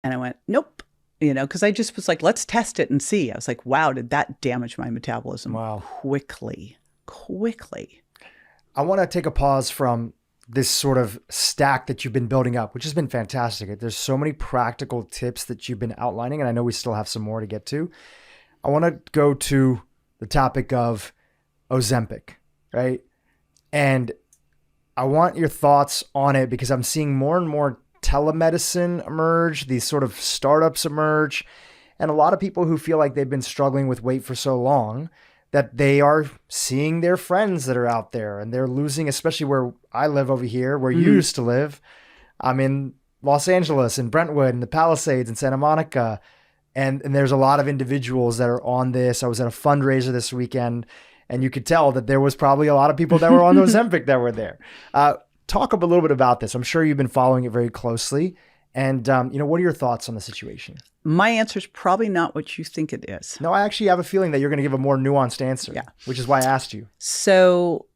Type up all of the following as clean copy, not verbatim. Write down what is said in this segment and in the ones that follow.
And I went, nope, because I just was like, let's test it and see. I was like, wow, did that damage my metabolism Wow. quickly, quickly. I want to take a pause from this sort of stack that you've been building up, which has been fantastic. There's so many practical tips that you've been outlining, and I know we still have some more to get to. I want to go to the topic of Ozempic, right? And I want your thoughts on it because I'm seeing more and more telemedicine emerge, these sort of startups emerge, and a lot of people who feel like they've been struggling with weight for so long that they are seeing their friends that are out there and they're losing, especially where I live over here, where you used to live. I'm in Los Angeles and Brentwood and the Palisades and Santa Monica. And there's a lot of individuals that are on this. I was at a fundraiser this weekend, and you could tell that there was probably a lot of people that were on Ozempic that were there. Talk a little bit about this. I'm sure you've been following it very closely. And, what are your thoughts on the situation? My answer is probably not what you think it is. No, I actually have a feeling that you're going to give a more nuanced answer, Yeah. which is why I asked you. So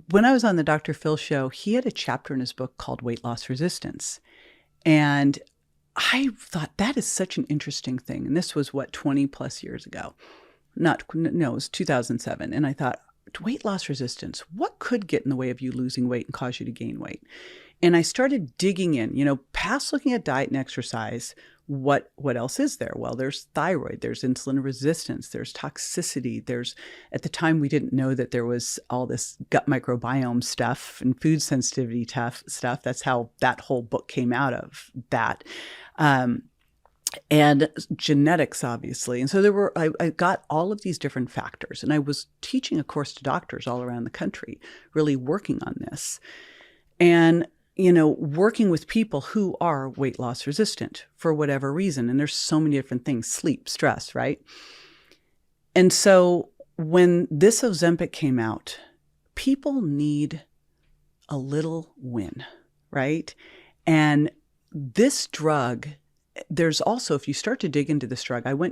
when I was on the Dr. Phil show, he had a chapter in his book called Weight Loss Resistance. And I thought that is such an interesting thing. And this was 20 plus years ago. No, it was 2007. And I thought, weight loss resistance, what could get in the way of you losing weight and cause you to gain weight? And I started digging in, past looking at diet and exercise, what else is there? Well, there's thyroid, there's insulin resistance, there's toxicity. At the time, we didn't know that there was all this gut microbiome stuff and food sensitivity stuff. That's how that whole book came out of that. And genetics, obviously. And so I got all of these different factors, and I was teaching a course to doctors all around the country, really working on this. And working with people who are weight loss resistant for whatever reason. And there's so many different things, sleep, stress, right? And so when this Ozempic came out, people need a little win, right? And this drug, there's also, if you start to dig into this drug, I was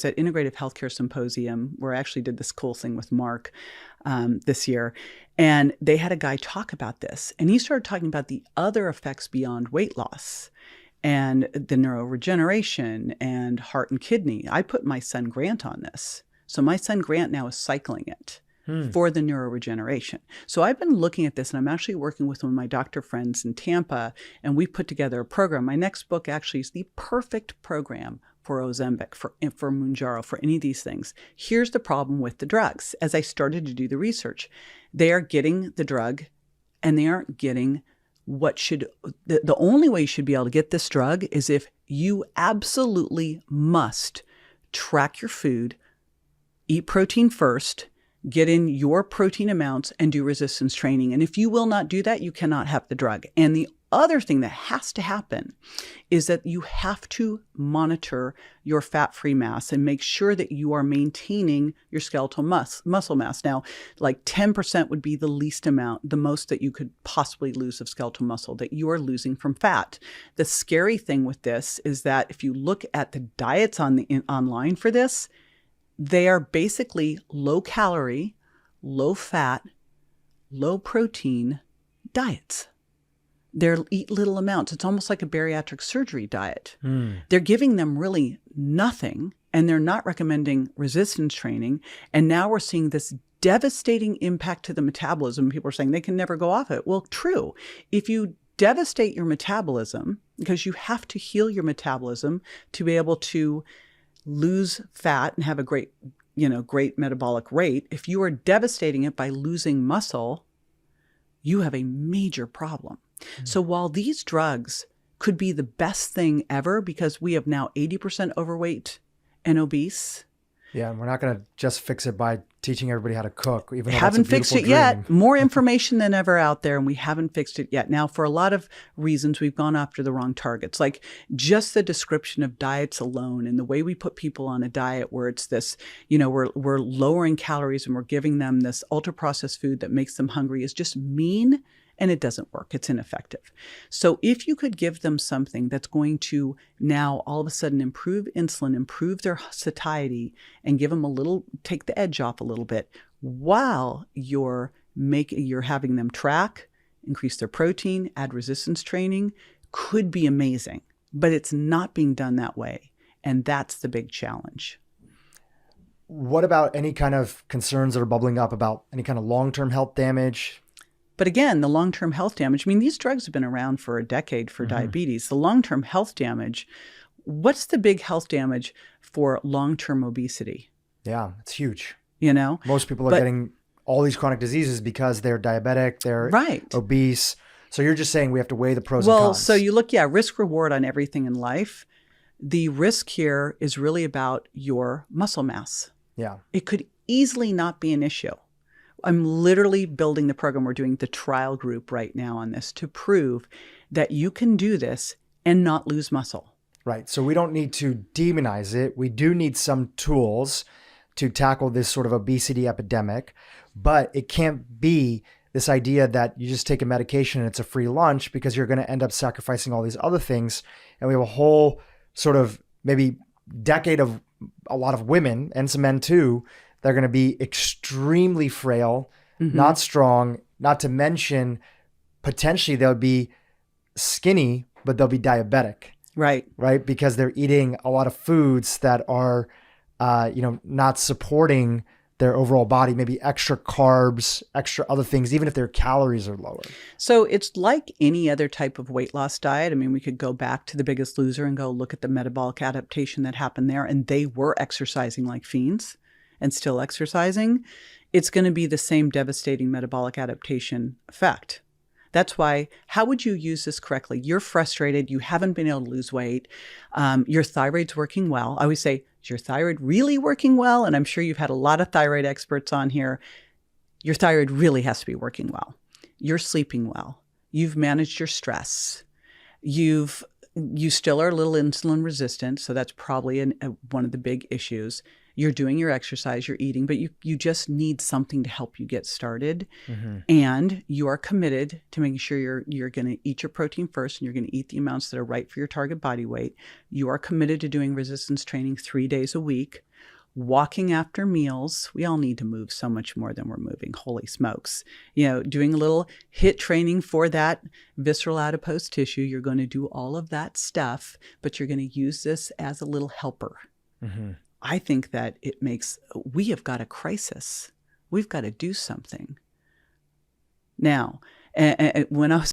at Integrative Healthcare Symposium where I actually did this cool thing with Mark this year. And they had a guy talk about this. And he started talking about the other effects beyond weight loss and the neuroregeneration and heart and kidney. I put my son Grant on this. So my son Grant now is cycling it for the neuroregeneration. So I've been looking at this, and I'm actually working with one of my doctor friends in Tampa, and we put together a program. My next book actually is the perfect program for Ozempic, for Mounjaro, for any of these things. Here's the problem with the drugs. As I started to do the research, they are getting the drug and they aren't getting the only way you should be able to get this drug is if you absolutely must track your food, eat protein first, get in your protein amounts, and do resistance training. And if you will not do that, you cannot have the drug. And the other thing that has to happen is that you have to monitor your fat-free mass and make sure that you are maintaining your skeletal muscle mass. Now, like 10% would be the least amount, the most that you could possibly lose of skeletal muscle that you are losing from fat. The scary thing with this is that if you look at the diets online for this, they are basically low calorie, low fat, low protein diets. They're eat little amounts. It's almost like a bariatric surgery diet. They're giving them really nothing, and they're not recommending resistance training. And now we're seeing this devastating impact to the metabolism. People are saying they can never go off it. Well, true. If you devastate your metabolism, because you have to heal your metabolism to be able to lose fat and have a great metabolic rate. If you are devastating it by losing muscle, you have a major problem. So while these drugs could be the best thing ever because we have now 80% overweight and obese. Yeah, and we're not going to just fix it by teaching everybody how to cook. Even though Haven't that's a fixed it beautiful yet. dream. More information than ever out there, and we haven't fixed it yet. Now, for a lot of reasons, we've gone after the wrong targets. Like just the description of diets alone and the way we put people on a diet where it's this, we're lowering calories and we're giving them this ultra-processed food that makes them hungry is just mean. And it doesn't work. It's ineffective. So if you could give them something that's going to now all of a sudden improve insulin, improve their satiety, and give them take the edge off a little bit while you're having them track, increase their protein, add resistance training, could be amazing. but it's not being done that way. And that's the big challenge. What about any kind of concerns that are bubbling up about any kind of long-term health damage? But again, the long-term health damage, I mean, these drugs have been around for a decade for diabetes. The long-term health damage, what's the big health damage for long-term obesity? Yeah, it's huge. You know? Most people are getting all these chronic diseases because they're diabetic, they're obese. So you're just saying we have to weigh the pros and cons. Well, so you look, risk reward on everything in life. The risk here is really about your muscle mass. Yeah. It could easily not be an issue. I'm literally building the program. We're doing the trial group right now on this to prove that you can do this and not lose muscle. Right. So we don't need to demonize it. We do need some tools to tackle this sort of obesity epidemic, but it can't be this idea that you just take a medication and it's a free lunch, because you're going to end up sacrificing all these other things. And we have a whole sort of maybe decade of a lot of women and some men too, they're going to be extremely frail, not strong, not to mention potentially they'll be skinny, but they'll be diabetic. Right. Right. Because they're eating a lot of foods that are, not supporting their overall body, maybe extra carbs, extra other things, even if their calories are lower. So it's like any other type of weight loss diet. I mean, we could go back to The Biggest Loser and go look at the metabolic adaptation that happened there. And they were exercising like fiends and still exercising. It's going to be the same devastating metabolic adaptation effect. That's why, how would you use this correctly? You're frustrated. You haven't been able to lose weight. Your thyroid's working well. I always say, is your thyroid really working well? And I'm sure you've had a lot of thyroid experts on here. Your thyroid really has to be working well. You're sleeping well. You've managed your stress. You still are a little insulin resistant. So that's probably one of the big issues. You're doing your exercise, you're eating, but you just need something to help you get started. And you are committed to making sure you're going to eat your protein first, and you're going to eat the amounts that are right for your target body weight. You are committed to doing resistance training 3 days a week, walking after meals. We all need to move so much more than we're moving. Holy smokes. Doing a little HIIT training for that visceral adipose tissue. You're going to do all of that stuff, but you're going to use this as a little helper. I think that we have got a crisis. We've got to do something. Now, when I was